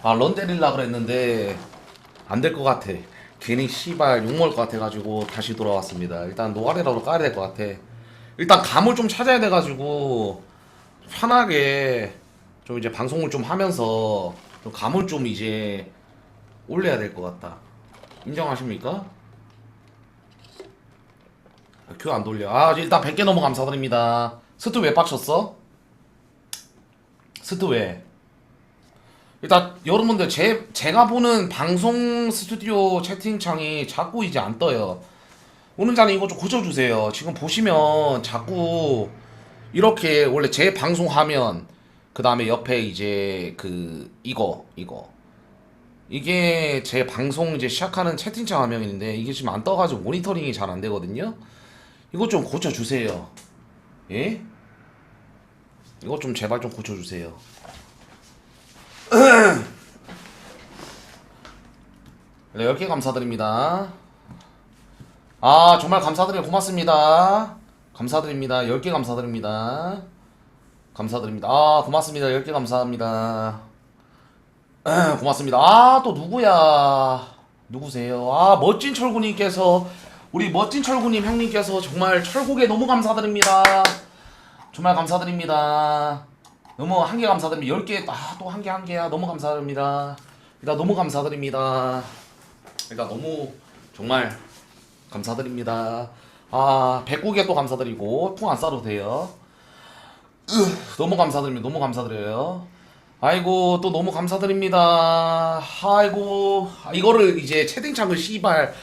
아, 런 때릴라 그랬는데 안 될 것 같아. 괜히 씨발 욕먹을 것 같아가지고 다시 돌아왔습니다. 일단 노가리라도 까야 될 것 같아. 일단 감을 좀 찾아야 돼가지고 편하게 좀 이제 방송을 좀 하면서 좀 감을 좀 이제 올려야 될 것 같다. 인정하십니까? 큐 안 돌려. 아, 일단 100개 너무 감사드립니다. 스트 왜 빡쳤어? 스트 왜? 일단 여러분들 제가 보는 방송 스튜디오 채팅창이 자꾸 이제 안 떠요. 오는자는 이거 좀 고쳐주세요. 지금 보시면 자꾸 이렇게 원래 제 방송 화면 그 다음에 옆에 이제 그 이거 이게 제 방송 이제 시작하는 채팅창 화면인데 이게 지금 안 떠가지고 모니터링이 잘 안 되거든요. 이거 좀 고쳐주세요. 예? 이거 좀 제발 좀 고쳐주세요. 네, 10개 감사드립니다. 아, 정말 감사드려요. 고맙습니다. 감사드립니다. 10개 감사드립니다. 감사드립니다. 아, 고맙습니다. 10개 감사합니다. 고맙습니다. 아, 또 누구야? 누구세요? 아, 멋진 철구님께서, 우리 멋진 철구님 형님께서 정말 철곡에 너무 감사드립니다. 정말 감사드립니다. 너무 한 개 감사드립니다. 10개, 아, 또 한 개, 한 개야. 너무 감사드립니다. 일단 너무 감사드립니다. 일단 너무 정말 감사드립니다. 아, 109개 또 감사드리고, 통 안 싸도 돼요. 너무 감사드립니다. 너무 감사드려요. 아이고, 또 너무 감사드립니다. 아이고, 이거를 이제 채팅창을 씨발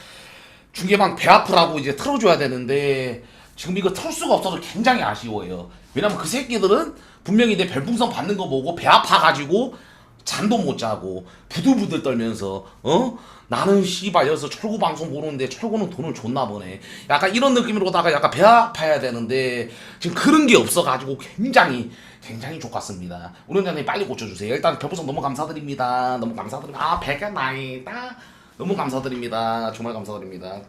중계방 배 아프라고 이제 틀어줘야 되는데 지금 이거 틀 수가 없어서 굉장히 아쉬워요. 왜냐면 그 새끼들은 분명히 내 별풍선 받는 거 보고 배 아파가지고 잠도 못 자고 부들부들 떨면서 나는 씨발 여기서 철구 방송 보는데 철구는 돈을 줬나 보네. 약간 이런 느낌으로다가 약간 배 아파야 되는데 지금 그런 게 없어가지고 굉장히 좋았습니다. 운영자님 빨리 고쳐주세요. 일단 별풍선 너무 감사드립니다. 너무 감사드립니다. 아, 100개 나이다. 너무 감사드립니다. 정말 감사드립니다.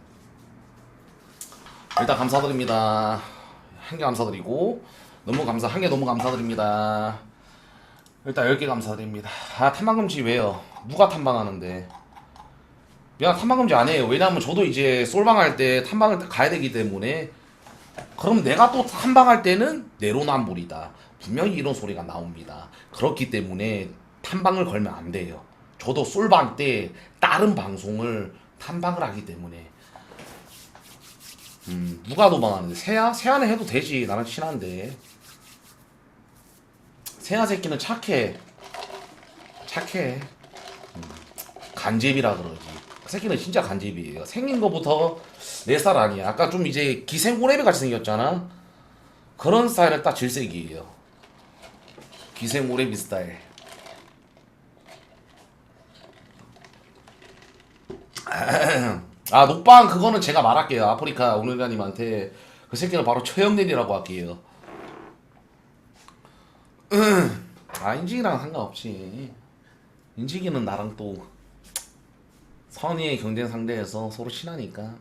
일단 감사드립니다. 한 개 감사드리고 너무 한 개 너무 감사드립니다. 일단 10개 감사드립니다. 아, 탐방금지 왜요? 누가 탐방하는데? 내가 탐방금지 안 해요. 왜냐면 저도 이제 솔방할 때 탐방을 가야 되기 때문에. 그럼 내가 또 탐방할 때는 내로남불이다. 분명히 이런 소리가 나옵니다. 그렇기 때문에 탐방을 걸면 안 돼요. 저도 솔방 때 다른 방송을 탐방을 하기 때문에. 누가 도망하는데? 세아? 세아는 해도 되지. 나랑 친한데. 세아 새끼는 착해. 착해. 간제비라 그러지. 그 새끼는 진짜 간제비예요. 생긴 거부터 내 스타일 아니야. 아까 좀 이제 기생고래비 같이 생겼잖아. 그런 스타일은 딱 질색이에요. 기생고래비 스타일. 아, 녹방 그거는 제가 말할게요. 아프리카 오늘가님한테 그 새끼는 바로 최영렬이라고 할게요. 아, 인식이랑 상관없지. 인식이는 나랑 또 선의의 경쟁 상대에서 서로 친하니까.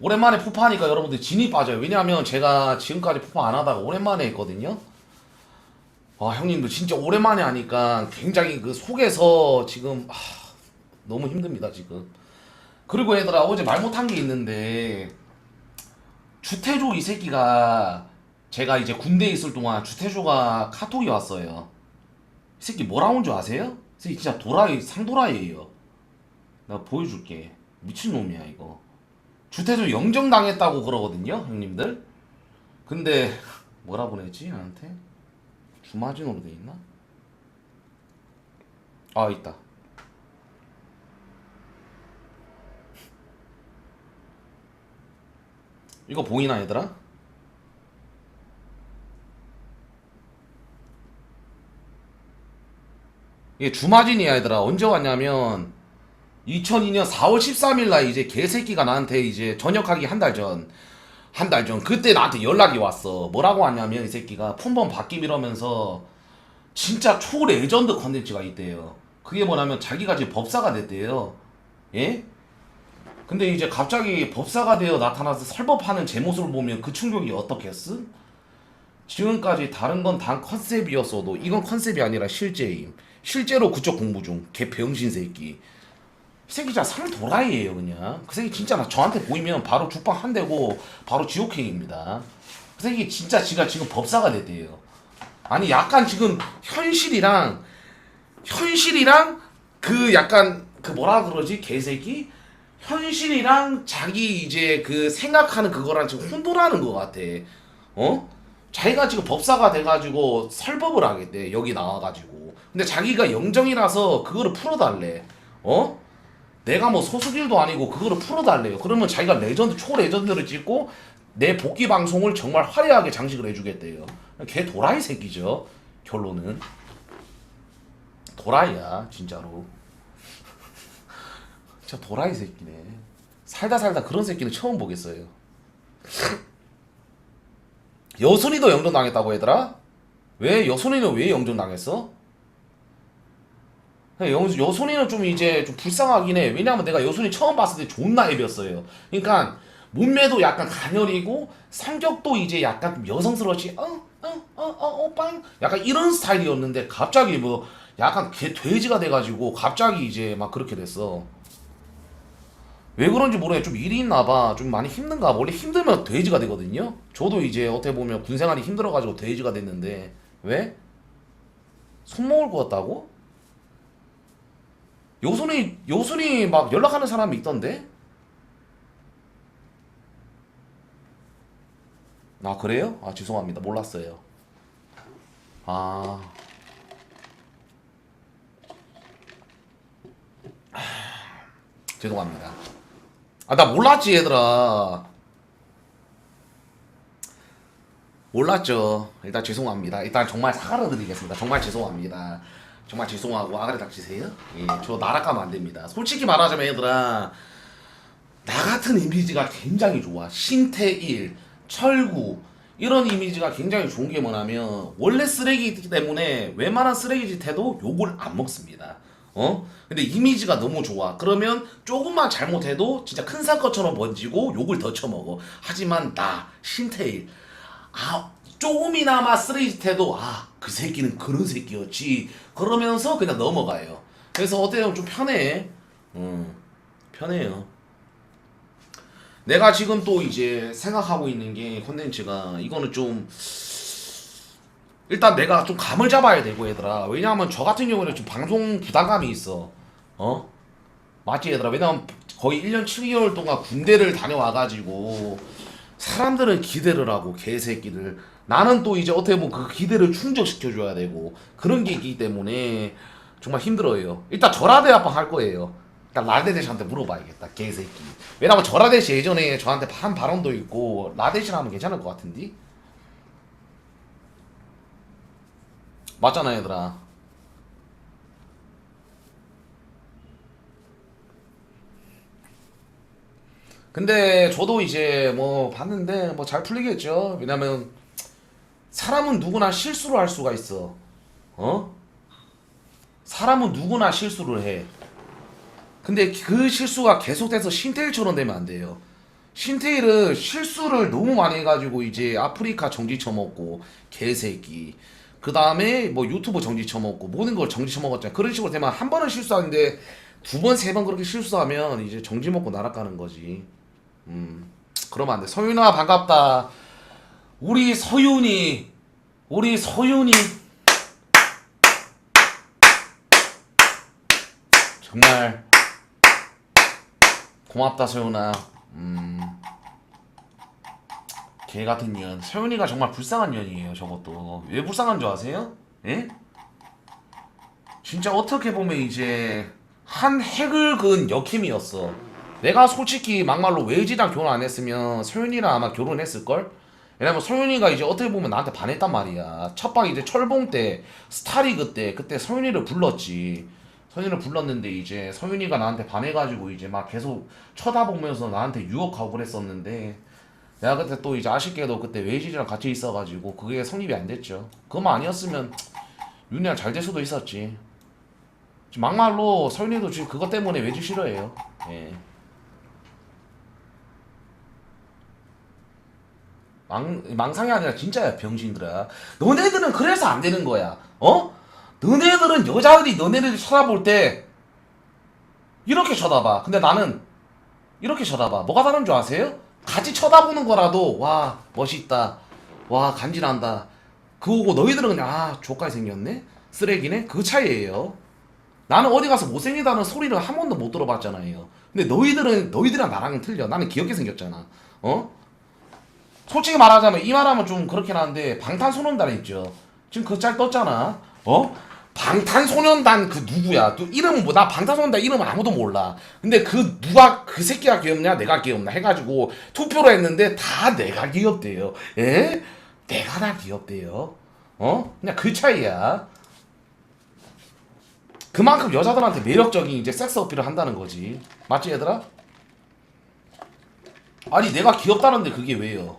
오랜만에 푸파하니까 여러분들 진이 빠져요. 왜냐하면 제가 지금까지 푸파 안 하다가 오랜만에 했거든요. 와, 형님들 진짜 오랜만에 하니까 굉장히 그 속에서 지금 너무 힘듭니다 지금. 그리고 얘들아, 어제 말 못한 게 있는데 주태조 이 새끼가, 제가 이제 군대에 있을 동안 주태조가 카톡이 왔어요. 이 새끼 뭐라고 온 줄 아세요? 이 새끼 진짜 도라이, 상도라이에요. 내가 보여줄게. 미친놈이야 이거. 주태조 영정당했다고 그러거든요 형님들. 근데 뭐라 보냈지 나한테? 주마진으로 돼 있나? 아, 있다. 이거 보이나 얘들아? 이게 주마진이야 얘들아. 언제 왔냐면 2002년 4월 13일 날 이제 개새끼가 나한테 이제 전역하기 한 달 전 그때 나한테 연락이 왔어. 뭐라고 왔냐면 이 새끼가 폰번 바뀜 이러면서 진짜 초레전드 컨텐츠가 있대요. 그게 뭐냐면 자기가 지금 법사가 됐대요. 예? 근데 이제 갑자기 법사가 되어 나타나서 설법하는 제 모습을 보면 그 충격이 어떻겠음? 지금까지 다른 건 다 컨셉이었어도 이건 컨셉이 아니라 실제임. 실제로 그쪽 공부 중. 개 병신 새끼. 이 새끼 진짜 상 도라이예요 그냥. 그 새끼 진짜 나 저한테 보이면 바로 죽방 한 대고 바로 지옥행입니다. 그 새끼 진짜 지가 지금 법사가 됐대요. 아니 약간 지금 현실이랑 그 약간 그 뭐라 그러지 개새끼 현실이랑 자기 이제 그 생각하는 그거랑 지금 혼돈하는 것 같아. 어? 자기가 지금 법사가 돼가지고 설법을 하겠대 여기 나와가지고. 근데 자기가 영정이라서 그거를 풀어달래. 어? 내가 뭐 소수길도 아니고 그거를 풀어달래요. 그러면 자기가 레전드 초레전드를 찍고 내 복귀 방송을 정말 화려하게 장식을 해주겠대요. 걔 도라이 새끼죠. 결론은 도라이야 진짜로. 진짜 도라이 새끼네. 살다 그런 새끼는 처음 보겠어요. 여순이도 영전 당했다고 얘들아? 왜 여순이는 왜 영전 당했어? 여순이는 좀 이제 좀 불쌍하긴 해. 왜냐면 내가 여순이 처음 봤을 때 존나 애비었어요. 그러니까 몸매도 약간 가녀리고 성격도 이제 약간 좀 여성스러웠지. 빵 약간 이런 스타일이었는데 갑자기 뭐 약간 개 돼지가 돼가지고 갑자기 이제 막 그렇게 됐어. 왜 그런지 모르겠. 좀 일이 있나봐. 좀 많이 힘든가. 원래 힘들면 돼지가 되거든요. 저도 이제 어떻게 보면 군생활이 힘들어가지고 돼지가 됐는데 왜? 손목을 구웠다고? 요순이 막 연락하는 사람이 있던데? 아 그래요? 아 죄송합니다. 몰랐어요. 아 죄송합니다. 아 나 몰랐지 얘들아. 몰랐죠. 일단 죄송합니다. 일단 정말 사과를 드리겠습니다. 정말 죄송합니다. 정말 죄송하고 아가리 닥치세요. 예, 저 나락가면 안 됩니다. 솔직히 말하자면 얘들아, 나 같은 이미지가 굉장히 좋아. 신태일, 철구 이런 이미지가 굉장히 좋은 게 뭐냐면 원래 쓰레기이기 때문에 웬만한 쓰레기 짓 해도 욕을 안 먹습니다. 어? 근데 이미지가 너무 좋아. 그러면 조금만 잘못해도 진짜 큰 사건처럼 번지고 욕을 더 쳐먹어. 하지만 나 신태일 조금이나마 쓰레기 짓 해도 그 새끼는 그런 새끼였지 그러면서 그냥 넘어가요. 그래서 어때요? 좀 편해. 편해요. 내가 지금 또 이제 생각하고 있는 게 컨텐츠가 이거는 좀 일단 내가 좀 감을 잡아야 되고 얘들아. 왜냐하면 저 같은 경우는 좀 방송 부담감이 있어. 어? 맞지 얘들아? 왜냐면 거의 1년 7개월 동안 군대를 다녀와가지고 사람들은 기대를 하고 개새끼들 나는 또 이제 어떻게 보면 그 기대를 충족시켜줘야 되고 그런 게 있기 때문에 정말 힘들어요. 일단 절하대 합방 할 거예요. 일단 라데시한테 물어봐야겠다 개새끼. 왜냐면 절하대시 예전에 저한테 한 발언도 있고 라데시 하면 괜찮을 것 같은데. 맞잖아 얘들아. 근데 저도 이제 뭐 봤는데 뭐 잘 풀리겠죠. 왜냐면 사람은 누구나 실수를 할 수가 있어. 어? 사람은 누구나 실수를 해. 근데 그 실수가 계속돼서 신테일처럼 되면 안 돼요. 신테일은 실수를 너무 많이 해가지고 이제 아프리카 정지 쳐먹고 개새끼. 그 다음에 뭐 유튜브 정지 쳐먹고 모든 걸 정지 쳐먹었잖아. 그런 식으로 되면 한 번은 실수하는데 두 번, 세 번 그렇게 실수하면 이제 정지 먹고 날아가는 거지. 그러면 안 돼. 서윤아 반갑다. 우리 서윤이 우리 서윤이 정말 고맙다 서윤아. 개 같은 년. 서윤이가 정말 불쌍한 년이에요. 저것도 왜 불쌍한 줄 아세요? 예? 진짜 어떻게 보면 이제 한 핵을 그은 역힘이었어. 내가 솔직히 막말로 외지랑 결혼 안 했으면 서윤이랑 아마 결혼했을걸? 왜냐면 서윤이가 이제 어떻게 보면 나한테 반했단 말이야. 첫방 이제 철봉 때 스타리그 때 그때 서윤이를 불렀지. 서윤이를 불렀는데 이제 서윤이가 나한테 반해가지고 이제 막 계속 쳐다보면서 나한테 유혹하고 그랬었는데 내가 그때 또 이제 아쉽게도 그때 외지랑 같이 있어가지고 그게 성립이 안 됐죠. 그것만 아니었으면 윤이랑 잘 될 수도 있었지. 지금 막말로 서윤이도 지금 그것 때문에 외지 싫어해요. 예. 망상이 아니라 진짜야 병신들아. 너네들은 그래서 안 되는 거야. 어? 너네들은 여자들이 너네를 쳐다볼 때 이렇게 쳐다봐. 근데 나는 이렇게 쳐다봐. 뭐가 다른 줄 아세요? 같이 쳐다보는 거라도 와 멋있다. 와 간지난다. 그거고 너희들은 그냥 아 족같이 생겼네? 쓰레기네? 그 차이예요. 나는 어디 가서 못생기다는 소리를 한 번도 못 들어봤잖아요. 근데 너희들이랑 나랑은 틀려. 나는 귀엽게 생겼잖아. 어? 솔직히 말하자면 이 말하면 좀 그렇긴 한데 방탄소년단 있죠. 지금 그 짤 떴잖아. 어? 방탄소년단 그 누구야? 또 이름은 뭐 나 방탄소년단 이름은 아무도 몰라. 근데 그 누가 그 새끼가 귀엽냐 내가 귀엽나 해가지고 투표를 했는데 다 내가 귀엽대요. 예? 내가 다 귀엽대요. 어? 그냥 그 차이야. 그만큼 여자들한테 매력적인 이제 섹스 어필을 한다는 거지. 맞지 얘들아? 아니 내가 귀엽다는데 그게 왜요?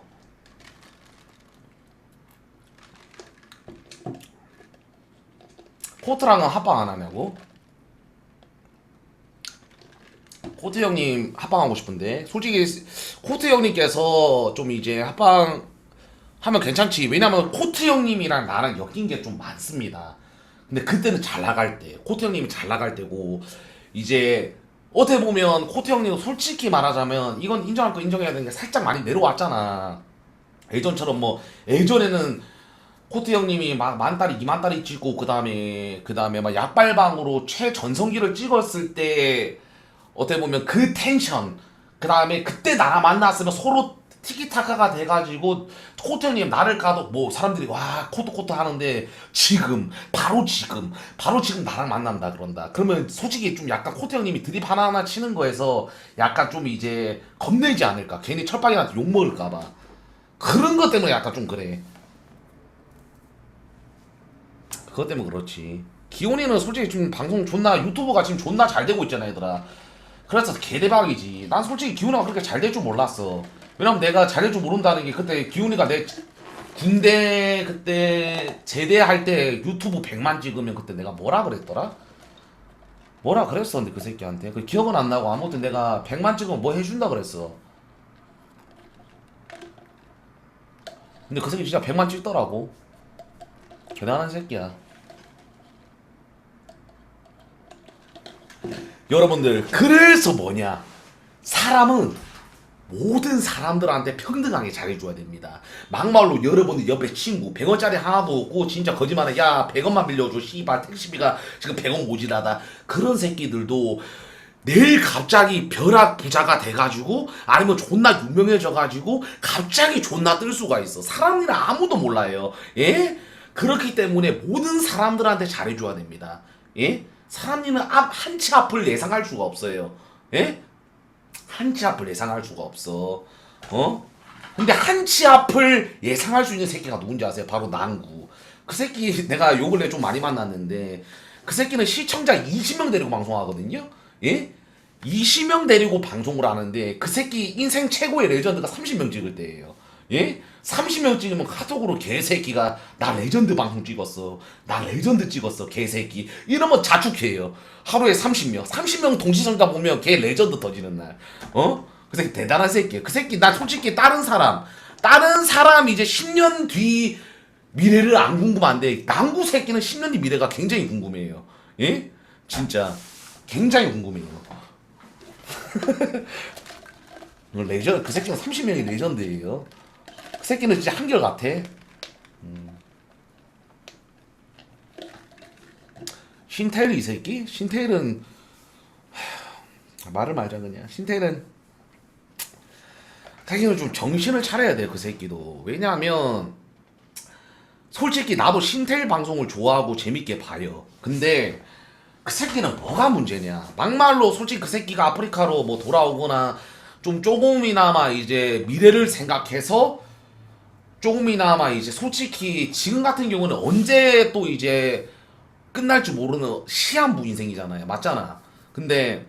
코트랑은 합방 안 하냐고? 코트 형님 합방하고 싶은데 솔직히 코트 형님께서 좀 이제 합방 하면 괜찮지. 왜냐면 코트 형님이랑 나랑 엮인 게 좀 많습니다. 근데 그때는 잘 나갈 때 코트 형님이 잘 나갈 때고 이제 어떻게 보면 코트 형님 솔직히 말하자면 이건 인정할 거 인정해야 되는 게 살짝 많이 내려왔잖아. 예전처럼 뭐 예전에는 코트 형님이 막 만 달이 2만 달이 찍고 그다음에 막 약발방으로 최전성기를 찍었을 때 어떻게 보면 그 텐션 그다음에 그때 나랑 만났으면 서로 티키타카가 돼가지고 코트 형님 나를 까도 뭐 사람들이 와 코트 하는데 바로 지금 나랑 만난다 그런다 그러면 솔직히 좀 약간 코트 형님이 드립 하나하나 치는 거에서 약간 좀 이제 겁내지 않을까 괜히 철빵이한테 욕먹을까봐 그런 것 때문에 약간 좀 그래. 그것 때문에 그렇지. 기훈이는 솔직히 지금 방송 존나 유튜브가 지금 존나 잘 되고 있잖아 얘들아. 그래서 개대박이지. 난 솔직히 기훈이가 그렇게 잘 될 줄 몰랐어. 왜냐면 내가 잘 될 줄 모른다는 게 그때 기훈이가 내 군대 그때 제대할 때 유튜브 100만 찍으면 그때 내가 뭐라 그랬더라? 뭐라 그랬었는데 그 새끼한테 그 기억은 안 나고 아무튼 내가 100만 찍으면 뭐 해준다 그랬어. 근데 그 새끼 진짜 100만 찍더라고. 대단한 새끼야. 여러분들 그래서 뭐냐 사람은 모든 사람들한테 평등하게 잘해줘야 됩니다. 막말로 여러분들 옆에 친구 100원짜리 하나도 없고 진짜 거짓말해 야 100원만 빌려줘 씨발 택시비가 지금 100원 모자라다 그런 새끼들도 내일 갑자기 벼락 부자가 돼가지고 아니면 존나 유명해져가지고 갑자기 존나 뜰 수가 있어. 사람 일은 아무도 몰라요. 예? 그렇기 때문에 모든 사람들한테 잘해줘야 됩니다. 예? 사람 일은 한 치 앞을 예상할 수가 없어요. 예? 한 치 앞을 예상할 수가 없어. 어? 근데 한 치 앞을 예상할 수 있는 새끼가 누군지 아세요? 바로 난구. 그 새끼 내가 요 근래 좀 많이 만났는데 그 새끼는 시청자 20명 데리고 방송하거든요. 예? 20명 데리고 방송을 하는데 그 새끼 인생 최고의 레전드가 30명 찍을 때예요. 예? 30명 찍으면 카톡으로 개새끼가 나 레전드 방송 찍었어. 나 레전드 찍었어. 개새끼. 이러면 자축해요. 하루에 30명 동시성자 보면 걔 레전드 터지는 날. 어? 그 새끼 대단한 새끼야. 그 새끼 나 솔직히 다른 사람 이제 10년 뒤 미래를 안 궁금한데 남구 새끼는 10년 뒤 미래가 굉장히 궁금해요. 예? 진짜 굉장히 궁금해요. 레전드 그 새끼는 30명이 레전드예요. 그 새끼는 진짜 한결같아. 신테일 이 새끼? 신테일은 말을 말자 그냥. 신테일은 자기는 좀 정신을 차려야 돼요 그 새끼도. 왜냐하면 솔직히 나도 신테일 방송을 좋아하고 재밌게 봐요. 근데 그 새끼는 뭐가 문제냐? 막말로 솔직히 그 새끼가 아프리카로 뭐 돌아오거나 좀 조금이나마 이제 미래를 생각해서 조금이나마 이제 솔직히 지금 같은 경우는 언제 또 이제 끝날지 모르는 시한부 인생이잖아요. 맞잖아. 근데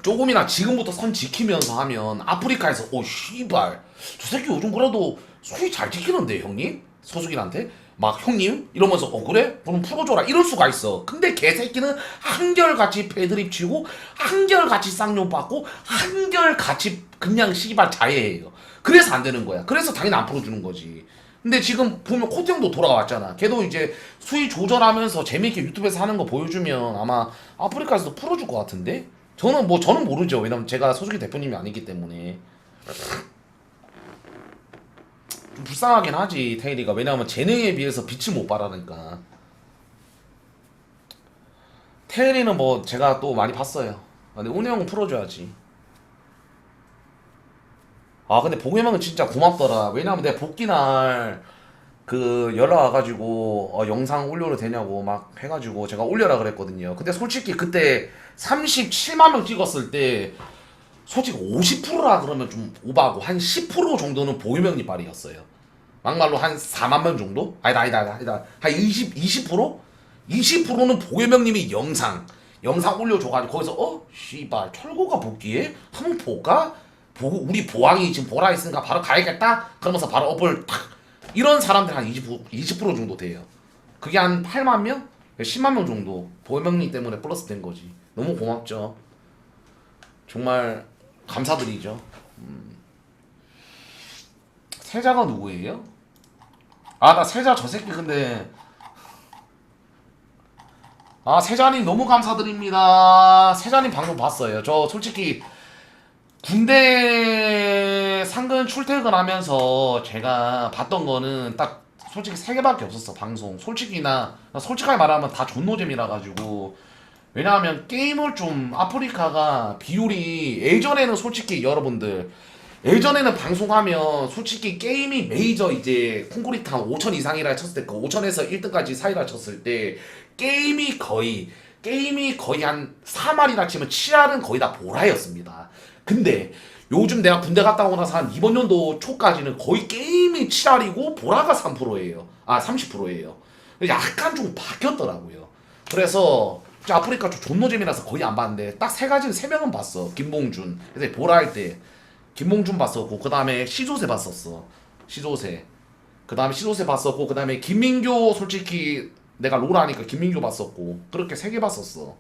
조금이나 지금부터 선 지키면서 하면 아프리카에서 오 씨발 저 새끼 요즘 그래도 소위 잘 지키는데 형님? 소속인한테? 막 형님? 이러면서 그래? 그럼 풀어줘라 이럴 수가 있어. 근데 개새끼는 한결같이 패드립 치고 한결같이 쌍욕 받고 한결같이 그냥 씨발 자해해요. 그래서 안 되는 거야. 그래서 당연히 안 풀어주는 거지. 근데 지금 보면 코트 형도 돌아왔잖아. 걔도 이제 수위 조절하면서 재밌게 유튜브에서 하는 거 보여주면 아마 아프리카에서도 풀어줄 것 같은데? 저는 모르죠. 왜냐면 제가 소속이 대표님이 아니기 때문에. 좀 불쌍하긴 하지, 테일이가. 왜냐면 재능에 비해서 빛을 못 발하니까. 테일이는 뭐 제가 또 많이 봤어요. 근데 운이 형은 풀어줘야지. 아 근데 복음형은 진짜 고맙더라. 왜냐면 내가 복귀날 그 연락 와가지고 영상 올려도 되냐고 막 해가지고 제가 올려라 그랬거든요. 근데 솔직히 그때 37만 명 찍었을 때 솔직히 50%라 그러면 좀 오바고 한 10% 정도는 복음형님 발이었어요. 막말로 한 4만 명 정도? 아니다. 한 20%? 20%는 복음형님이 영상 올려줘가지고 거기서 씨발 철구가 복귀해? 한번 볼까? 보고 우리 보왕이 지금 보라 했으니까 바로 가야겠다? 그러면서 바로 업을 탁 이런 사람들 한 20% 정도 돼요. 그게 한 8만 명? 10만 명 정도 보혜명님 때문에 플러스 된 거지. 너무 고맙죠. 정말 감사드리죠. 세자가 누구예요? 아 나 세자 저 새끼 근데 세자님 너무 감사드립니다. 세자님 방송 봤어요. 저 솔직히 군대 상근 출퇴근하면서 제가 봤던 거는 딱 솔직히 세 개밖에 없었어. 방송 솔직히나 솔직하게 말하면 다 존노잼이라 가지고. 왜냐하면 게임을 좀 아프리카가 비율이 예전에는 솔직히 여러분들 예전에는 방송하면 솔직히 게임이 메이저 이제 콩쿠리트 한 5천 이상이라 쳤을 때 그 5천에서 1등까지 사이라 쳤을 때 게임이 거의 한 3할이라 치면 7할은 거의 다 보라였습니다. 근데 요즘 내가 군대 갔다 오고 나서 한 이번 연도 초까지는 거의 게임이 7할이고 보라가 3%예요. 30%예요. 약간 좀 바뀌었더라고요. 그래서 아프리카 좀 존노잼이라서 거의 안 봤는데 딱 세 가지는 세 명은 봤어. 김봉준. 그래서 보라 할 때 김봉준 봤었고 그 다음에 시조세 봤었어. 시조세. 그 다음에 시조세 봤었고 그 다음에 김민교 솔직히 내가 롤 하니까 김민교 봤었고 그렇게 세 개 봤었어.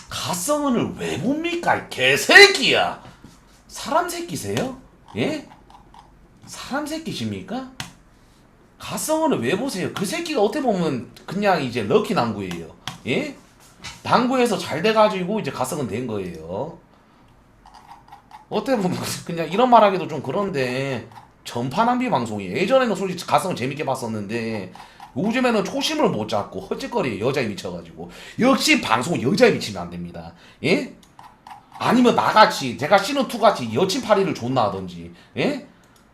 가성은을 왜 봅니까? 이 개새끼야. 사람 새끼세요? 예? 사람 새끼십니까? 가성은을 왜 보세요? 그 새끼가 어떻게 보면 그냥 이제 럭키 당구예요. 예? 당구에서 잘 돼가지고 이제 가성은 된 거예요. 어떻게 보면 그냥 이런 말하기도 좀 그런데 전파낭비 방송이에요. 예전에는 솔직히 가성은 재밌게 봤었는데 요즘에는 초심을 못 잡고 헛짓거리에 여자에 미쳐가지고. 역시 방송은 여자에 미치면 안 됩니다. 예? 아니면 나같이 제가 시즌2 같이 여친파리를 존나 하던지. 예?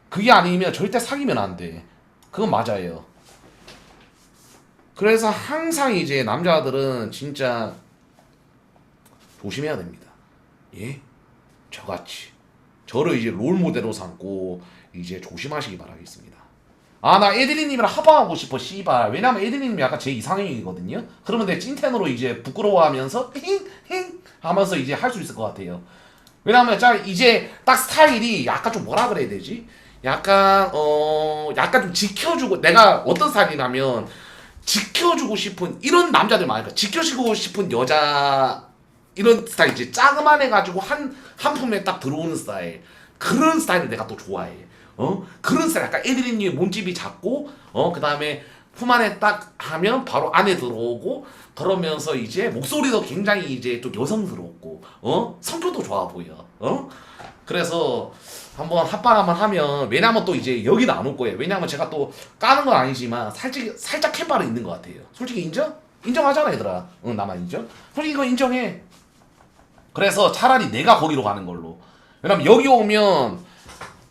그게 아니면 절대 사귀면 안 돼. 그건 맞아요. 그래서 항상 이제 남자들은 진짜 조심해야 됩니다. 예? 저같이 저를 이제 롤 모델로 삼고 이제 조심하시기 바라겠습니다. 나 에드리님이랑 합방하고 싶어 씨발. 왜냐면 에드리님이 약간 제 이상형이거든요. 그러면 내 찐텐으로 이제 부끄러워하면서 힝 하면서 이제 할 수 있을 것 같아요. 왜냐면 이제 딱 스타일이 약간 좀 뭐라 그래야 되지? 약간 좀 지켜주고, 내가 어떤 스타일이냐면 지켜주고 싶은 이런 남자들 많으니까 지켜주고 싶은 여자 이런 스타일이지. 짜그만해가지고 한 품에 딱 들어오는 스타일. 그런 스타일을 내가 또 좋아해. 그런 스타일. 약간 애드리님 몸집이 작고, 그 다음에 품 안에 딱 하면 바로 안에 들어오고, 그러면서 이제 목소리도 굉장히 이제 또 여성스럽고, 성격도 좋아 보여. 그래서 한번 합방 한번 하면, 왜냐면 또 이제 여기는 안 올 거예요. 왜냐면 제가 또 까는 건 아니지만 살짝 캠바는 있는 것 같아요. 솔직히 인정? 인정하잖아 얘들아. 응, 나만 인정? 솔직히 이거 인정해. 그래서 차라리 내가 거기로 가는 걸로. 왜냐면 여기 오면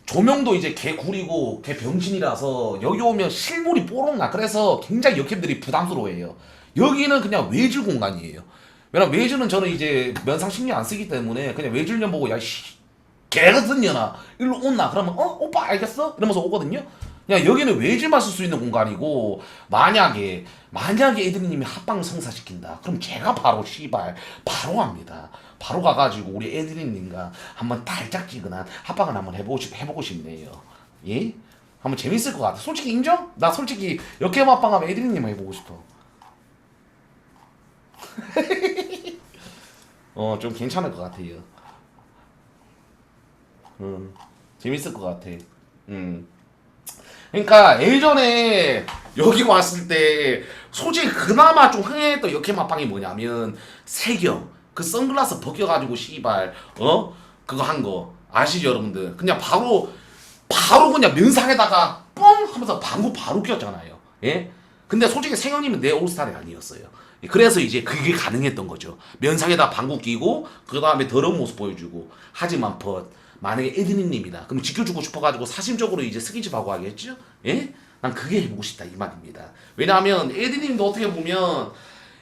조명도 이제 개 구리고 개 병신이라서 여기 오면 실물이 뽀록나. 그래서 굉장히 여캠들이 부담스러워해요. 여기는 그냥 외줄 공간이에요. 왜냐면 외줄은 저는 이제 면상 신경 안 쓰기 때문에 그냥 외줄년 보고 야씨 개같은 년아 일로 온나 그러면 오빠 알겠어? 이러면서 오거든요. 그냥 여기는 외줄만 쓸 수 있는 공간이고, 만약에 애드리님이 합방 성사시킨다 그럼 제가 바로 씨발 바로 갑니다. 바로 가가지고 우리 애드리님과 한번 달짝지근한 합방을 한번 해보고 싶네요. 예? 한번 재밌을 것 같아. 솔직히 인정? 나 솔직히 역캠 합방하면 애드리님 해보고 싶어. 좀 괜찮을 것 같아요. 재밌을 것 같아. 음. 그러니까 예전에 여기 왔을 때 솔직히 그나마 좀 흥행했던 역해맛빵이 뭐냐면 세경 그 선글라스 벗겨가지고 씨발 그거 한 거 아시죠 여러분들? 그냥 바로 그냥 면상에다가 뻥 하면서 방구 바로 꼈잖아요. 예? 근데 솔직히 세경님은 내 올스타일이 아니었어요. 그래서 이제 그게 가능했던 거죠. 면상에다 방구 끼고 그 다음에 더러운 모습 보여주고. 하지만 만약에 에드니님이다. 그럼 지켜주고 싶어가지고 사심적으로 이제 스킨십하고 하겠죠? 예? 난 그게 해보고 싶다 이 말입니다. 왜냐하면 에드님도 어떻게 보면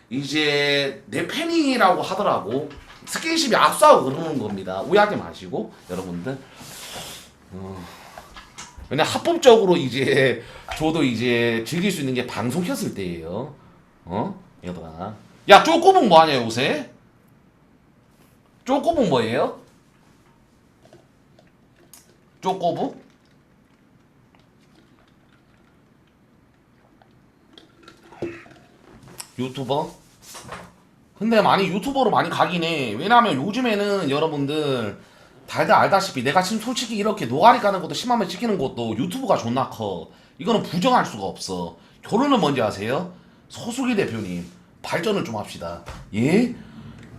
이제 내 팬이라고 하더라고. 스킨십이 압수하고 그러는 겁니다. 오해하지 마시고 여러분들. 왜냐 합법적으로 이제 저도 이제 즐길 수 있는 게 방송 켰을 때예요. 얘들아. 야 쪼꼬북 뭐하냐 요새? 쪼꼬북 뭐예요? 쪼꼬북? 유튜버? 근데 많이 유튜버로 많이 가긴 해. 왜냐면 요즘에는 여러분들 다들 알다시피 내가 지금 솔직히 이렇게 노가리 까는 것도 10만원 찍히는 것도 유튜브가 존나 커. 이거는 부정할 수가 없어. 결론은 뭔지 아세요? 서수기 대표님 발전을 좀 합시다. 예?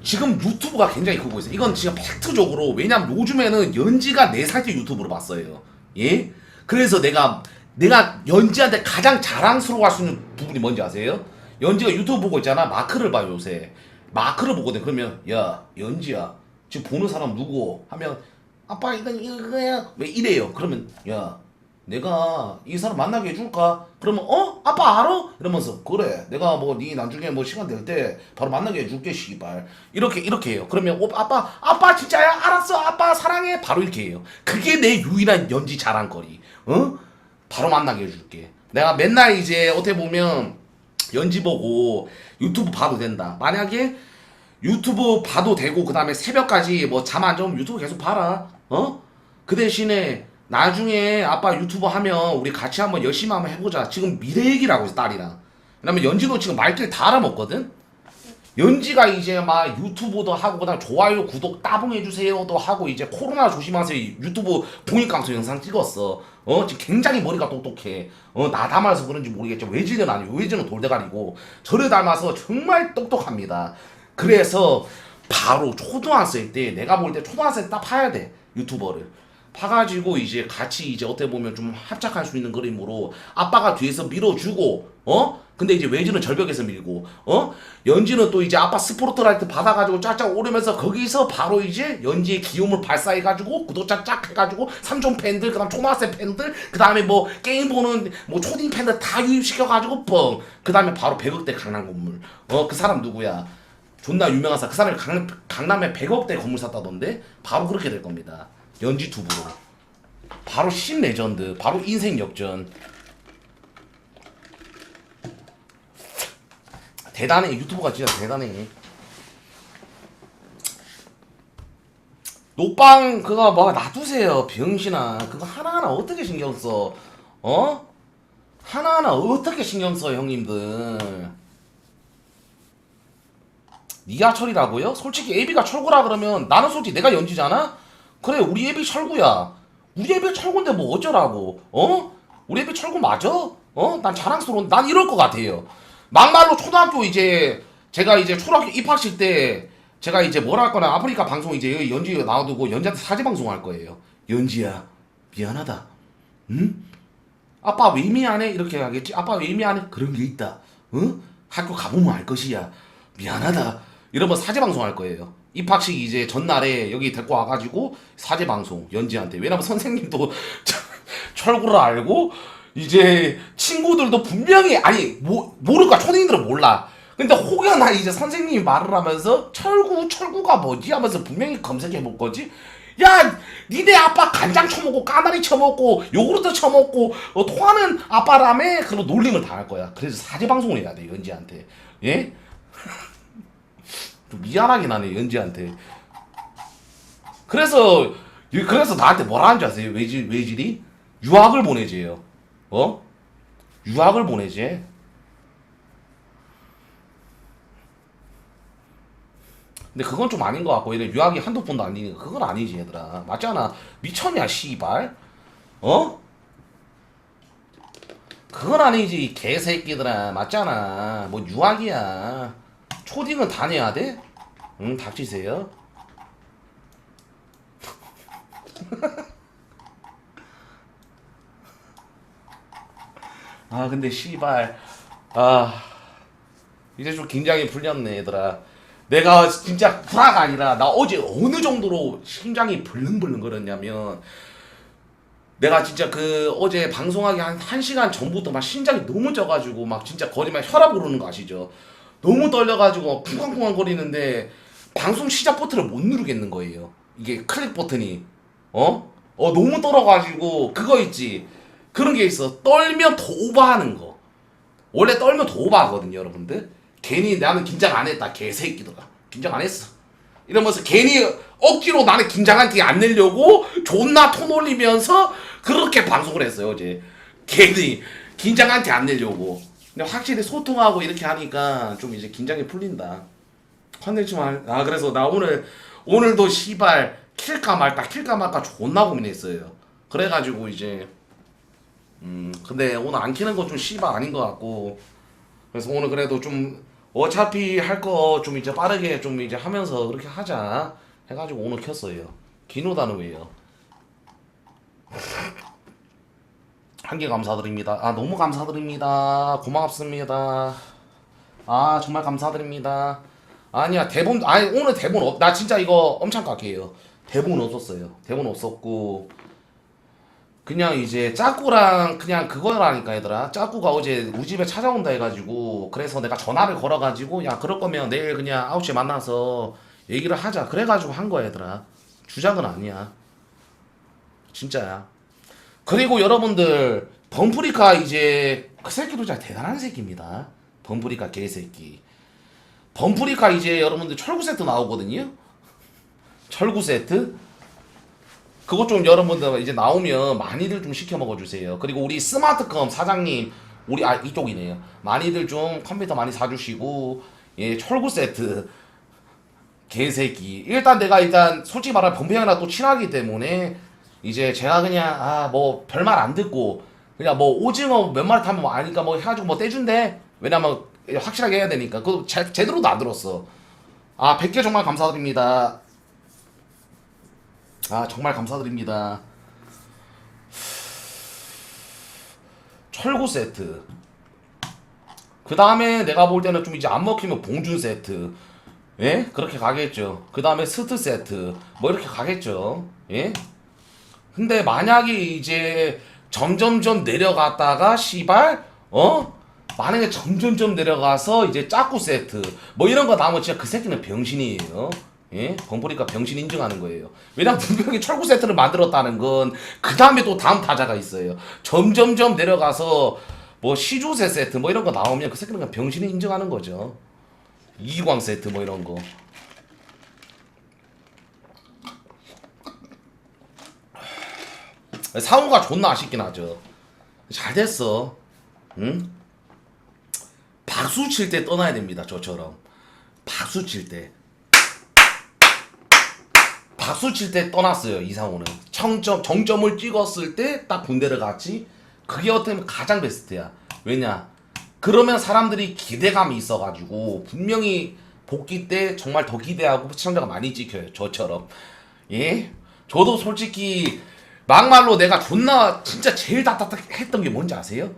지금 유튜브가 굉장히 크고 있어요. 이건 진짜 팩트적으로. 왜냐면 요즘에는 연지가 4살 때 유튜브를 봤어요. 예? 그래서 내가 연지한테 가장 자랑스러워할 수 있는 부분이 뭔지 아세요? 연지가 유튜브 보고 있잖아. 마크를 봐요 요새. 마크를 보거든. 그러면 야 연지야 지금 보는 사람 누구? 하면 아빠 이건 이거야 왜 이래요? 그러면 야 내가 이 사람 만나게 해줄까? 그러면 아빠 알아? 이러면서 그래 내가 뭐 니 나중에 뭐 시간 될 때 바로 만나게 해줄게 씨발 이렇게 해요. 그러면 아빠 진짜야? 알았어 아빠 사랑해 바로 이렇게 해요. 그게 내 유일한 연지 자랑거리. 바로 만나게 해줄게. 내가 맨날 이제 어떻게 보면 연지 보고 유튜브 봐도 된다. 만약에 유튜브 봐도 되고 그 다음에 새벽까지 뭐 잠 안 자면 유튜브 계속 봐라. 그 대신에 나중에 아빠 유튜브 하면 우리 같이 한번 열심히 한번 해보자. 지금 미래 얘기라고 해서 딸이랑. 왜냐면 연지도 지금 말귀를 다 알아먹거든. 연지가 이제 막 유튜브도 하고 그다음 좋아요 구독 따봉해주세요도 하고 이제 코로나 조심하세요 유튜브 공익방송 영상 찍었어. 지금 굉장히 머리가 똑똑해. 나 닮아서 그런지 모르겠죠. 외지는 아니고 외지는 돌대가리고 저를 닮아서 정말 똑똑합니다. 그래서 바로 초등학생 때 내가 볼 때 초등학생 때 딱 파야 돼 유튜버를. 파가지고 이제 같이 이제 어떻게 보면 좀 합작할 수 있는 그림으로 아빠가 뒤에서 밀어주고 근데 이제 외지는 절벽에서 밀고 연지는 또 이제 아빠 스포트라이트 받아가지고 쫙쫙 오르면서 거기서 바로 이제 연지의 기움을 발사해가지고 구독자 쫙 해가지고 삼촌 팬들 그다음 초등학생 팬들 그다음에 뭐 게임 보는 뭐 초딩 팬들 다 유입시켜가지고 그다음에 바로 100억대 강남 건물. 그 사람 누구야? 존나 유명한 사람. 그 사람이 강남에 100억대 건물 샀다던데 바로 그렇게 될 겁니다. 연지 투브로 바로 신 레전드 바로 인생 역전. 대단해. 유튜브가 진짜 대단해. 녹방 그거 뭐 놔두세요 병신아. 그거 하나하나 어떻게 신경써? 하나하나 어떻게 신경써 형님들. 니가 철이라고요? 솔직히 애비가 철구라 그러면 나는 솔직히 내가 연지잖아? 그래 우리 애비 철구야. 우리 애비 철구인데 뭐 어쩌라고. 우리 애비 철구 맞아? 난 자랑스러운. 난 이럴 것 같아요. 막말로 초등학교 이제 제가 이제 초등학교 입학식 때 제가 이제 뭘 할 거냐 아프리카 방송 이제 여기 연지 나와두고 연지한테 사지 방송 할 거예요. 연지야 미안하다. 응? 아빠 왜 미안해? 이렇게 하겠지. 아빠 왜 미안해? 그런 게 있다. 학교 가보면 알 것이야. 미안하다. 이러면 사제 방송 할 거예요. 입학식 이제 전날에 여기 데리고 와가지고 사제 방송 연지한테. 왜냐면 선생님도 철구를 알고 이제 친구들도 분명히 아니 모를까 초딩들은 몰라. 근데 혹여나 이제 선생님이 말을 하면서 철구가 뭐지 하면서 분명히 검색해 볼 거지. 야 니네 아빠 간장 쳐먹고 까나리 쳐먹고 요구르트 쳐먹고 토하는 아빠라며. 그런 놀림을 당할 거야. 그래서 사제 방송을 해야 돼 연지한테. 예? 좀 미안하긴 하네 연지한테. 그래서 나한테 뭐라 하는 줄 아세요? 외질이 유학을 보내재요. 유학을 보내재. 근데 그건 좀 아닌 것 같고 이래 유학이 한두 번도 아니니까 그건 아니지 얘들아. 맞잖아. 미쳤냐 씨발. 어? 그건 아니지 이 개새끼들아. 맞잖아. 뭐 유학이야. 초딩은 다녀야 돼? 응, 닥치세요. 아 근데 씨발 아 이제 좀 긴장이 풀렸네 얘들아. 내가 진짜 불화가 아니라 나 어제 어느 정도로 심장이 벌렁벌렁 거렸냐면 내가 진짜 그 어제 방송하기 한 1시간 전부터 막 심장이 너무 쪄가지고 막 진짜 거짓말 혈압 오르는 거 아시죠? 너무 떨려가지고 쿵쾅쿵쾅 거리는데 방송 시작 버튼을 못 누르겠는 거예요. 이게 클릭 버튼이 너무 떨어가지고 그거 있지. 그런 게 있어. 떨면 더 오버하는 거. 원래 떨면 더 오버하거든요, 여러분들. 괜히 나는 긴장 안 했다, 개새끼들아. 긴장 안 했어. 이러면서 괜히 억지로 나는 긴장한 티 안 내려고 존나 톤 올리면서 그렇게 방송을 했어요, 어제. 괜히 긴장한 티 안 내려고. 근데 확실히 소통하고 이렇게 하니까 좀 이제 긴장이 풀린다. 컨텐츠만, 그래서 나 오늘도 씨발 킬까 말까 존나 고민했어요. 그래가지고 이제, 근데 오늘 안 키는 거 좀 씨발 아닌 것 같고. 그래서 오늘 그래도 좀 어차피 할 거 좀 이제 빠르게 좀 이제 하면서 그렇게 하자 해가지고 오늘 켰어요. 기노다는 왜요? 한 개 감사드립니다. 너무 감사드립니다. 고맙습니다. 정말 감사드립니다. 아니야 대본 오늘 대본 나 진짜 이거 엄청 깎게요. 대본 없었어요. 대본 없었고 그냥 이제 짜꾸랑 그냥 그거라니까 얘들아. 짜꾸가 어제 우리 집에 찾아온다 해가지고 그래서 내가 전화를 걸어가지고 야 그럴 거면 내일 그냥 9시에 만나서 얘기를 하자 그래가지고 한 거야 얘들아. 주작은 아니야. 진짜야. 그리고 여러분들 범프리카 이제 그 새끼도 진짜 대단한 새끼입니다. 범프리카 개새끼. 범프리카 이제 여러분들 철구 세트 나오거든요. 철구 세트. 그것 좀 여러분들 이제 나오면 많이들 좀 시켜 먹어주세요. 그리고 우리 스마트컴 사장님 우리 이쪽이네요. 많이들 좀 컴퓨터 많이 사주시고 예 철구 세트 개새끼. 일단 솔직히 말하면 범피 형이랑 또 친하기 때문에 이제 제가 그냥 뭐 별말 안 듣고 그냥 뭐 오징어 몇 마리 타면 뭐 아니까 뭐 해가지고 뭐 떼준대. 왜냐면 확실하게 해야 되니까. 그거 제대로도 안 들었어. 100개 정말 감사드립니다. 정말 감사드립니다. 철구 세트. 그 다음에 내가 볼 때는 좀 이제 안 먹히면 봉준 세트. 예? 그렇게 가겠죠. 그 다음에 스트 세트. 뭐 이렇게 가겠죠. 예? 근데 만약에 이제 점점점 내려갔다가 씨발 만약에 점점점 내려가서 이제 짜꾸 세트 뭐 이런 거 나오면 진짜 그 새끼는 병신이에요. 예? 범퍼리카 병신 인증하는 거예요. 왜냐면 분명히 철구 세트를 만들었다는 건 그 다음에 또 다음 타자가 있어요. 점점점 내려가서 뭐 시조새 세트 뭐 이런 거 나오면 그 새끼는 그냥 병신이 인증하는 거죠. 이광 세트 뭐 이런 거. 상호가 존나 아쉽긴 하죠. 잘 됐어. 응? 박수 칠 때 떠나야 됩니다. 저처럼. 박수 칠 때. 박수 칠 때 떠났어요. 이상호는. 정점을 찍었을 때 딱 군대를 갔지. 그게 어떻게 보면 가장 베스트야. 왜냐? 그러면 사람들이 기대감이 있어가지고 분명히 복귀 때 정말 더 기대하고 시청자가 많이 찍혀요. 저처럼. 예? 저도 솔직히 막말로 내가 존나 진짜 제일 답답했던 게 뭔지 아세요?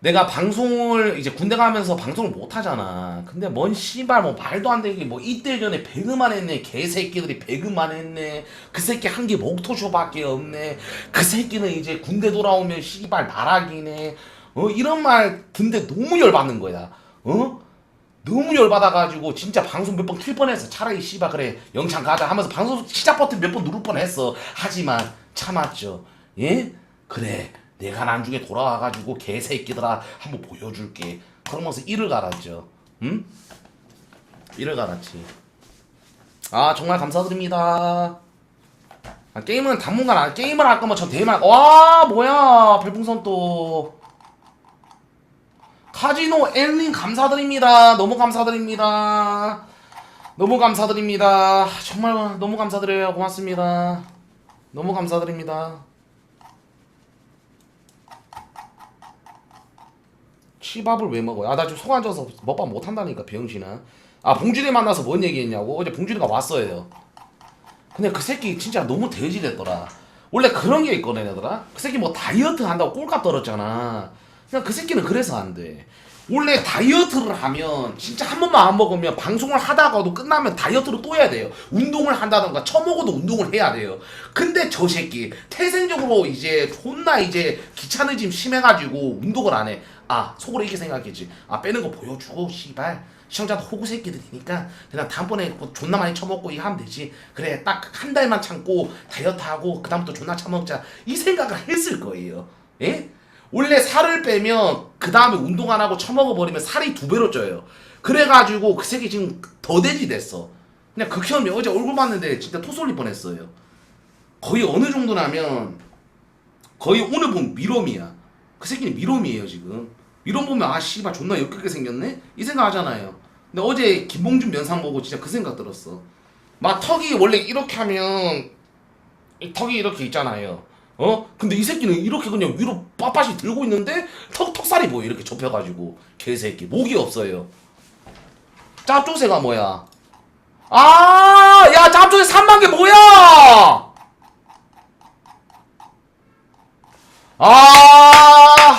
내가 방송을 이제 군대 가면서 방송을 못 하잖아. 근데 뭔 씨발 뭐 말도 안 되게 뭐 이틀 전에 배그만 했네. 개새끼들이 배그만 했네. 그 새끼 한 게 목토쇼밖에 없네. 그 새끼는 이제 군대 돌아오면 씨발 나락이네. 이런 말 듣는데 너무 열받는 거야. 너무 열받아가지고 진짜 방송 몇 번 킬 뻔했어. 차라리 씨발 그래 영창 가자 하면서 방송 시작 버튼 몇 번 누를 뻔했어. 하지만 참았죠. 예? 그래 내가 나중에 돌아와가지고 개새끼들아 한번 보여줄게. 그러면서 이를 갈았죠. 응? 이를 갈았지. 정말 감사드립니다. 게임은 당분간 게임을 할 거면 저 대만 뭐야 별풍선 또 카지노 엘린 감사드립니다. 너무 감사드립니다. 너무 감사드립니다. 정말 너무 감사드려요. 고맙습니다. 너무 감사드립니다. 치밥을 왜 먹어요? 아, 나 지금 속 안 좋아서 먹밥 못 한다니까, 병신아. 아, 봉준이 만나서 뭔 얘기했냐고? 어제 봉준이가 왔어요. 근데 그 새끼 진짜 너무 돼지됐더라. 원래 그런 게 있거든, 얘들아. 그 새끼 뭐 다이어트 한다고 꼴값 떨었잖아. 그냥 그 새끼는 그래서 안 돼. 원래 다이어트를 하면 진짜 한 번만 안 먹으면 방송을 하다가도 끝나면 다이어트를 또 해야 돼요. 운동을 한다던가 처먹어도 운동을 해야 돼요. 근데 저 새끼 태생적으로 이제 존나 이제 귀차니즘 심해가지고 운동을 안 해. 아, 속으로 이렇게 생각했지. 아, 빼는 거 보여주고 씨발 시청자도 호구 새끼들이니까 그냥 다음번에 뭐 존나 많이 처먹고 이거 하면 되지. 그래, 딱 한 달만 참고 다이어트하고 그 다음부터 존나 처먹자, 이 생각을 했을 거예요. 예? 원래 살을 빼면 그 다음에 운동 안 하고 처먹어 버리면 살이 2배로 쪄요. 그래가지고 그 새끼 지금 더 돼지 됐어. 그냥 극혐이. 어제 얼굴 봤는데 진짜 토 쏠릴 뻔했어요. 거의 어느 정도냐면 거의 오늘 보면 미롬이야. 그 새끼는 미롬이에요 지금. 미롬 보면 아 씨발 존나 역겹게 생겼네? 이 생각 하잖아요. 근데 어제 김봉준 면상 보고 진짜 그 생각 들었어. 막 턱이 원래 이렇게 하면 이 턱이 이렇게 있잖아요. 근데 이 새끼는 이렇게 그냥 위로 빳빳이 들고 있는데 턱살이 보여. 이렇게 좁혀가지고. 개새끼. 목이 없어요. 짭조새가 뭐야? 아, 야, 짭조새 3만 개 뭐야? 아,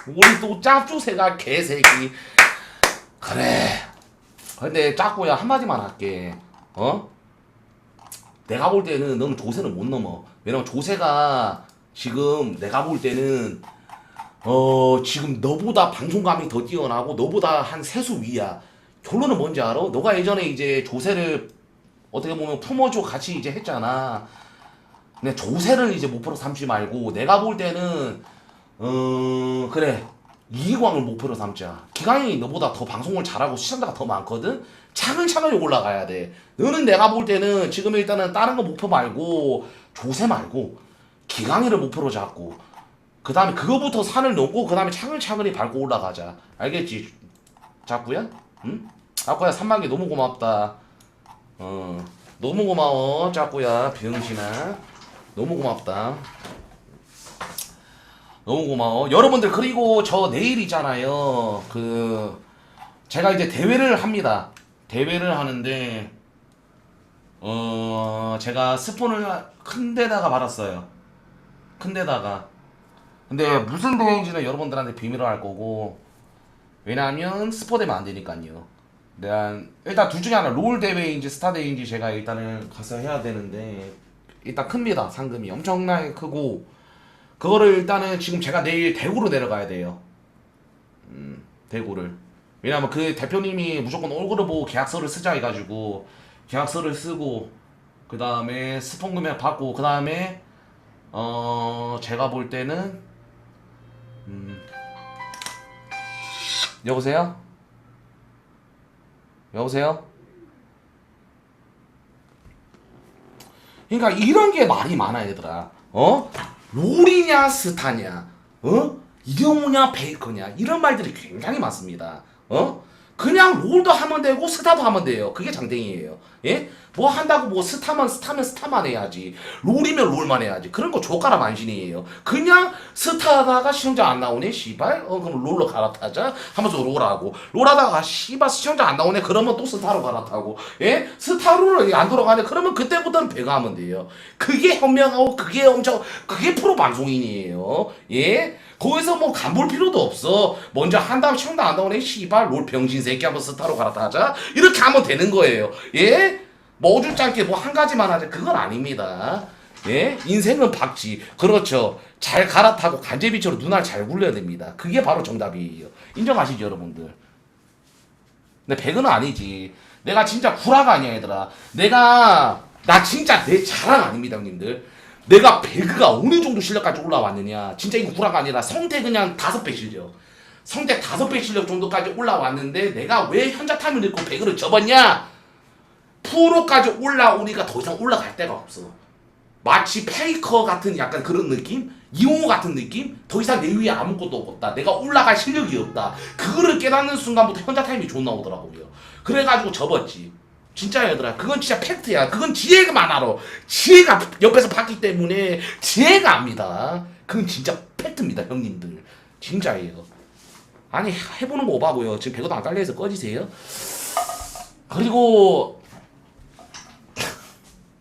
우리 또 짭조새가 개새끼. 그래. 근데 짭구야 한마디만 할게. 내가 볼 때는 너는 조세는 못 넘어. 왜냐면 조세가 지금 내가 볼 때는 지금 너보다 방송감이 더 뛰어나고 너보다 한 세수 위야. 결론은 뭔지 알아? 너가 예전에 이제 조세를 어떻게 보면 품어줘 같이 이제 했잖아. 근데 조세를 이제 목표로 삼지 말고 내가 볼 때는 그래, 이기광을 목표로 삼자. 기광이 너보다 더 방송을 잘하고 시청자가 더 많거든? 차근차근히 올라가야 돼. 너는 내가 볼 때는 지금 일단은 다른 거 목표 말고 조세 말고 기광이를 목표로 잡고 그 다음에 그거부터 산을 넘고 그 다음에 차근차근히 밟고 올라가자. 알겠지? 자꾸야? 응? 자꾸야 3만 개 너무 고맙다. 너무 고마워 자꾸야 병신아. 너무 고맙다. 너무 고마워 여러분들. 그리고 저 내일이잖아요. 제가 이제 대회를 합니다. 대회를 하는데 제가 스폰을 큰 데다가 받았어요. 큰 데다가. 근데 무슨 대회인지는 여러분들한테 비밀로 할 거고, 왜냐하면 스포되면 안 되니까요. 일단 둘 중에 하나, 롤 대회인지 스타 대회인지 제가 일단은 가서 해야 되는데, 일단 큽니다. 상금이 엄청나게 크고, 그거를 일단은 지금 제가 내일 대구로 내려가야 돼요. 대구를. 왜냐면 그 대표님이 무조건 얼굴을 보고 계약서를 쓰자 해가지고 계약서를 쓰고 그 다음에 스폰 금액 받고 그 다음에 제가 볼 때는 여보세요? 여보세요? 그러니까 이런 게 말이 많아 얘들아. 롤이냐 스타냐, 이경호냐 페이커냐, 이런 말들이 굉장히 많습니다. 그냥 롤도 하면 되고 스타도 하면 돼요. 그게 장땡이에요. 예? 뭐 한다고 뭐 스타면 스타만 해야지. 롤이면 롤만 해야지. 그런 거 조가라 만신이에요. 그냥 스타하다가 시청자 안 나오네 씨발. 그럼 롤로 갈아타자 하면서 롤하고, 롤하다가 씨발 시청자 안 나오네 그러면 또 스타로 갈아타고, 예? 스타로 안 돌아가네 그러면 그때부터는 배가 하면 돼요. 그게 현명하고 그게 프로 방송인이에요. 예? 거기서 뭐 간볼 필요도 없어. 먼저 한 다음 시청자 안 나오네 씨발 롤 병신 새끼 한번 스타로 갈아타자 이렇게 하면 되는 거예요. 예? 뭐 어줍잖게 뭐 한 가지만 하자 그건 아닙니다. 예? 인생은 박쥐. 그렇죠. 잘 갈아타고 간제비처럼 눈알 잘 굴려야 됩니다. 그게 바로 정답이에요. 인정하시죠 여러분들? 근데 배그는 아니지. 내가 진짜 구라가 아니야 얘들아. 나 진짜 내 자랑 아닙니다 형님들. 내가 배그가 어느 정도 실력까지 올라왔느냐. 진짜 이거 구라가 아니라 성태 그냥 5배 실력. 성태 5배 실력 정도까지 올라왔는데 내가 왜 현자 타임을 넣고 배그를 접었냐? 프로까지 올라오니까 더 이상 올라갈 데가 없어. 마치 페이커 같은 약간 그런 느낌? 이용호 같은 느낌? 더 이상 내 위에 아무것도 없다. 내가 올라갈 실력이 없다. 그거를 깨닫는 순간부터 현자 타임이 존나 오더라고요. 그래가지고 접었지. 진짜 얘들아, 그건 진짜 팩트야. 그건 지혜가만 알아. 지혜가 옆에서 봤기 때문에 지혜가 압니다. 그건 진짜 팩트입니다, 형님들. 진짜예요. 아니, 해보는 거 오바고요. 지금 배고도 안 깔려서 꺼지세요. 그리고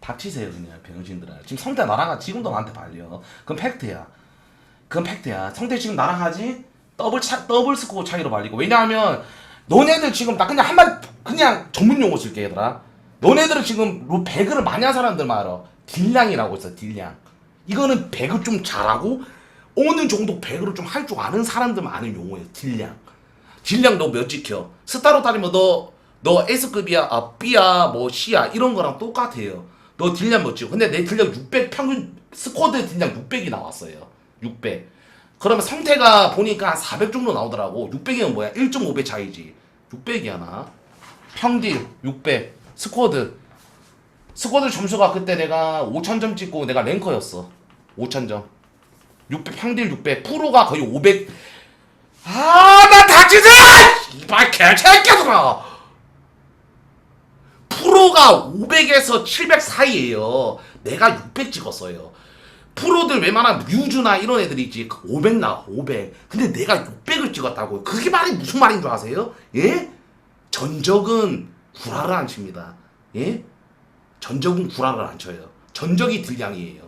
닥치세요 그냥 병신들아. 지금 성태 나랑 하지. 지금도 나한테 발려. 그건 팩트야. 그건 팩트야. 성태 지금 나랑 하지. 더블 스코어 차이로 발리고. 왜냐하면 너네들 지금 나 그냥 한마디 그냥 전문 용어 쓸게 얘들아. 너네들은 지금 배그를 많이 한 사람들 말어. 딜량이라고 있어. 딜량. 이거는 배그 좀 잘하고 어느 정도 배그를 좀 할 줄 아는 사람들만 아는 용어예요. 딜량. 딜량 너 몇 지켜? 스타로 따지면 너 S급이야, B야, 뭐 C야 이런 거랑 똑같아요. 너 딜량 몇 지켜? 근데 내 딜량 600 평균 스쿼드 딜량 600이 나왔어요. 600. 그러면 성태가 보니까 한 400 정도 나오더라고. 600이면 뭐야? 1.5배 차이지. 600이야 나. 평딜 600. 스쿼드 점수가 그때 내가 5000점 찍고 내가 랭커였어. 5000점. 600 평딜 600. 프로가 거의 500. 나 닥치자! 이발 개새끼들아! 프로가 500에서 700 사이에요. 내가 600 찍었어요. 프로들 웬만한 뮤즈나 이런 애들이 있지 500 나와 500. 근데 내가 600을 찍었다고요. 그게 말이 무슨 말인 줄 아세요? 예? 전적은 구라를 안 칩니다. 예? 전적은 구라를 안 쳐요. 전적이 딜량이에요.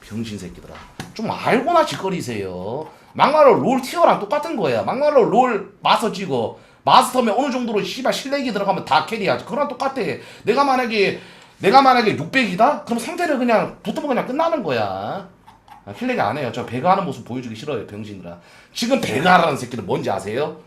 병신 새끼들아. 좀 알고나 짓거리세요. 막말로 롤 티어랑 똑같은 거야. 막말로 롤 마스터 찍어. 마스터면 어느 정도로 씨발 실력이 들어가면 다 캐리하지. 그거랑 똑같아. 내가 만약에 600이다? 그럼 상대를 그냥 붙으면 그냥 끝나는 거야. 킬렉이 안 해요. 저 배그 하는 모습 보여주기 싫어요, 병신들아. 지금 배그 하라는 새끼들 뭔지 아세요?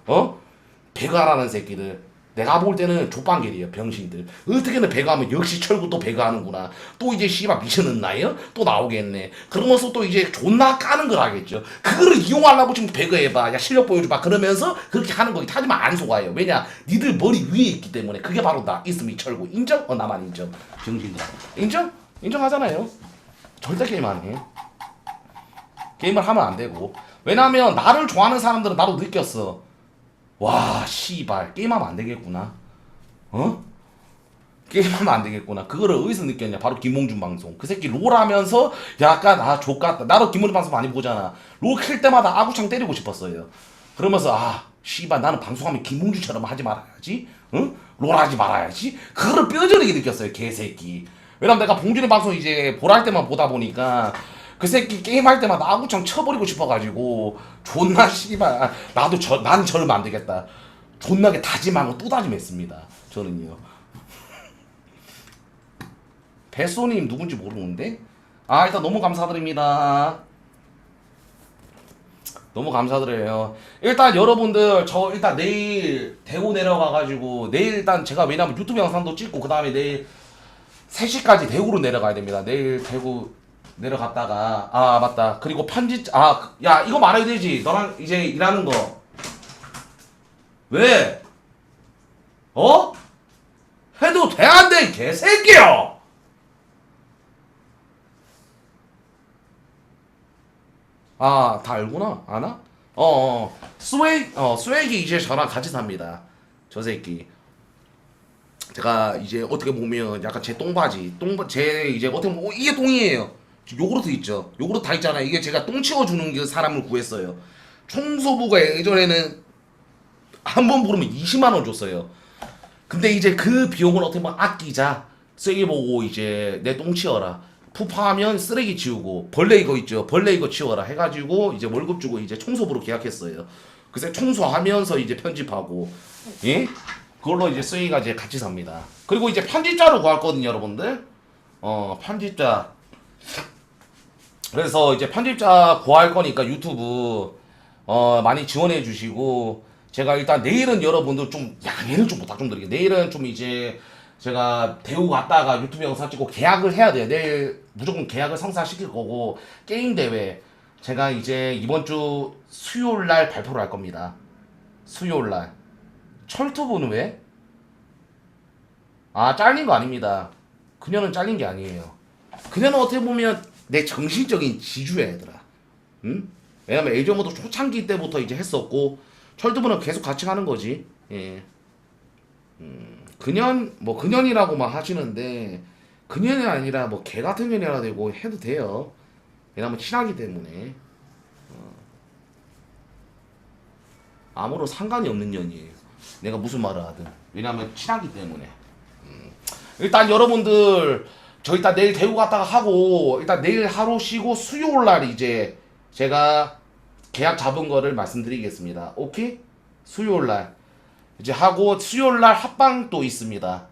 배그 하라는 새끼들. 내가 볼 때는 족방길이에요, 병신들. 어떻게든 배그하면 역시 철구 또 배그하는구나. 또 이제 씨발 미션은 나요? 또 나오겠네. 그러면서 또 이제 존나 까는 걸 하겠죠. 그거를 이용하려고 지금 배그해봐. 야 실력 보여줘봐. 그러면서 그렇게 하는 거기. 하지만 안 속아요. 왜냐? 니들 머리 위에 있기 때문에. 그게 바로 나 있음 이 철구. 인정? 나만 인정. 병신들. 인정? 인정하잖아요. 절대 게임 안 해. 게임을 하면 안 되고. 왜냐면 나를 좋아하는 사람들은 나도 느꼈어. 와 씨발 게임하면 안 되겠구나. 게임하면 안 되겠구나. 그거를 어디서 느꼈냐? 바로 김홍준 방송. 그 새끼 롤 하면서 약간 족같다. 나도 김홍준 방송 많이 보잖아. 롤 킬 때마다 아구창 때리고 싶었어요. 그러면서 씨발 나는 방송하면 김홍준처럼 하지 말아야지. 롤 하지 말아야지. 그거를 뼈저리게 느꼈어요. 개새끼. 왜냐면 내가 봉준이 방송 이제 보라 할 때만 보다 보니까 그 새끼 게임할 때마다 아구창 쳐버리고 싶어가지고 존나 씨발 난 저러면 안 되겠다. 존나게 다짐하고 또 다짐했습니다. 저는요. 배쏘님 누군지 모르는데? 일단 너무 감사드립니다. 너무 감사드려요. 일단 여러분들 저 일단 내일 대구 내려가가지고 내일 일단 제가 왜냐면 유튜브 영상도 찍고 그 다음에 내일 3시까지 대구로 내려가야 됩니다. 내일 대구 내려갔다가 맞다. 그리고 야 이거 말해야 되지. 너랑 이제 일하는 거 왜? 해도 돼 안 돼 개새끼야. 다 알구나. 아나? 스웨기 이제 저랑 같이 삽니다. 저 새끼. 제가 이제 어떻게 보면 약간 제 똥바지 제 이제 어떻게 보면 이게 똥이에요. 요구르트 있죠. 요구르트 다 있잖아요. 이게 제가 똥 치워주는 그 사람을 구했어요. 청소부가 예전에는 한 번 부르면 20만원 줬어요. 근데 이제 그 비용을 어떻게 보면 아끼자. 쓰기 보고 이제 내 똥 치워라. 푸파하면 쓰레기 치우고 벌레 이거 있죠. 벌레 이거 치워라 해가지고 이제 월급 주고 이제 청소부로 계약했어요. 그래서 청소하면서 이제 편집하고 예? 그걸로 이제 쓰이가 이제 같이 삽니다. 그리고 이제 편집자로 구할 거든요, 여러분들. 편집자. 그래서 이제 편집자 구할 거니까 유튜브 많이 지원해 주시고 제가 일단 내일은 여러분들 좀 양해를 좀 부탁 좀 드릴게요. 내일은 좀 이제 제가 대구 갔다가 유튜브 영상 찍고 계약을 해야 돼요. 내일 무조건 계약을 성사시킬 거고 게임 대회 제가 이제 이번 주 수요일 날 발표를 할 겁니다. 수요일 날. 철투부는 왜? 잘린 거 아닙니다. 그녀는 잘린 게 아니에요. 그녀는 어떻게 보면 내 정신적인 지주야 얘들아. 응? 왜냐면 에이저모도 초창기 때부터 이제 했었고 철두부는 계속 같이 가는 거지. 예. 그년이라고만 하시는데 그년이 아니라 뭐 개 같은 년이라 되고 해도 돼요. 왜냐면 친하기 때문에 아무런 상관이 없는 년이에요. 내가 무슨 말을 하든 왜냐면 친하기 때문에. 일단 여러분들 저 일단 내일 대구 갔다가 하고 일단 내일 하루 쉬고 수요일 날 이제 제가 계약 잡은 거를 말씀드리겠습니다. 오케이? 수요일 날 이제 하고 수요일 날 합방 또 있습니다.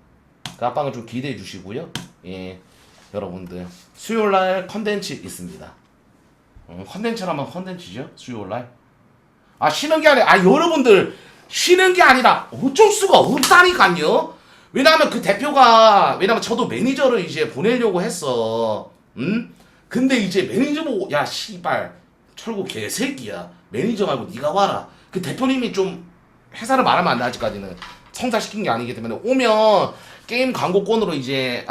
그 합방을 좀 기대해 주시고요. 예, 여러분들 수요일 날 컨텐츠 있습니다. 컨텐츠라면 컨텐츠죠. 수요일 날. 아 쉬는 게 아니라 여러분들 쉬는 게 아니라 어쩔 수가 없다니까요. 왜냐면 그 대표가 왜냐면 저도 매니저를 이제 보내려고 했어. 근데 이제 매니저 보고 야 씨발 철구 개새끼야. 매니저 말고 네가 와라. 그 대표님이 좀 회사를 말하면 안 돼. 아직까지는 성사시킨 게 아니기 때문에 오면 게임 광고권으로 이제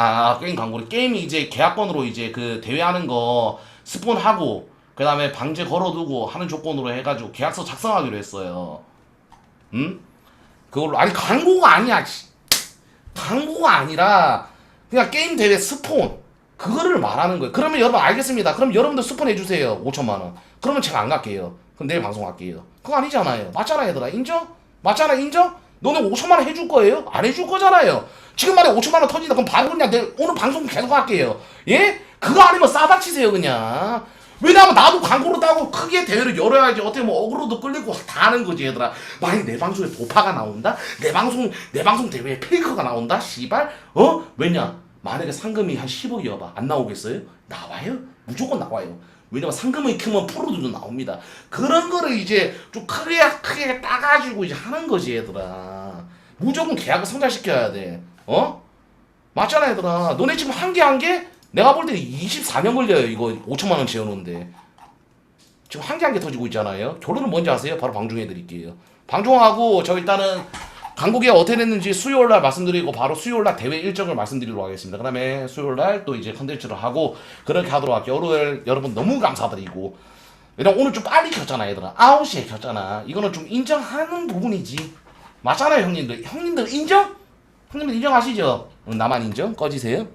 게임이 이제 계약권으로 이제 그 대회하는 거 스폰하고 그 다음에 방제 걸어두고 하는 조건으로 해가지고 계약서 작성하기로 했어요. 그걸로 아니 광고가 아니야. 광고가 아니라 그냥 게임 대회 스폰 그거를 말하는 거예요. 그러면 여러분 알겠습니다. 그럼 여러분들 스폰 해주세요. 5천만 원. 그러면 제가 안 갈게요. 그럼 내일 방송할게요. 그거 아니잖아요. 맞잖아 얘들아. 인정? 맞잖아 인정? 너네 5천만 원 해줄 거예요? 안 해줄 거잖아요. 지금 말에 5천만 원 터진다. 그럼 바로 그냥 내일 오늘 방송 계속 할게요. 예? 그거 아니면 싸닥치세요 그냥. 왜냐면 나도 광고로 따고 크게 대회를 열어야지. 어떻게 뭐 어그로도 끌리고 다 하는 거지 얘들아. 만약 내 방송에 도파가 나온다? 내 방송 대회에 페이커가 나온다? 씨발? 왜냐? 만약에 상금이 한 10억이어봐. 안 나오겠어요? 나와요? 무조건 나와요. 왜냐면 상금이 크면 프로들도 나옵니다. 그런 거를 이제 좀 크게 따가지고 이제 하는 거지 얘들아. 무조건 계약을 성사시켜야 돼. 맞잖아 얘들아. 너네 지금 한 개? 내가 볼 때 24년 걸려요. 이거 5천만 원 지어놓는데. 지금 한 개 터지고 있잖아요. 결론은 뭔지 아세요? 바로 방송해드릴게요. 방송하고 저 일단은 광고계 어떻게 됐는지 수요일날 말씀드리고 바로 수요일날 대회 일정을 말씀드리도록 하겠습니다. 그 다음에 수요일날 또 이제 컨텐츠를 하고 그렇게 하도록 할게요. 오늘 여러분 너무 감사드리고 왜냐면 오늘 좀 빨리 켰잖아 얘들아. 9시에 켰잖아. 이거는 좀 인정하는 부분이지. 맞잖아요 형님들. 형님들 인정? 형님들 인정하시죠? 나만 인정? 꺼지세요.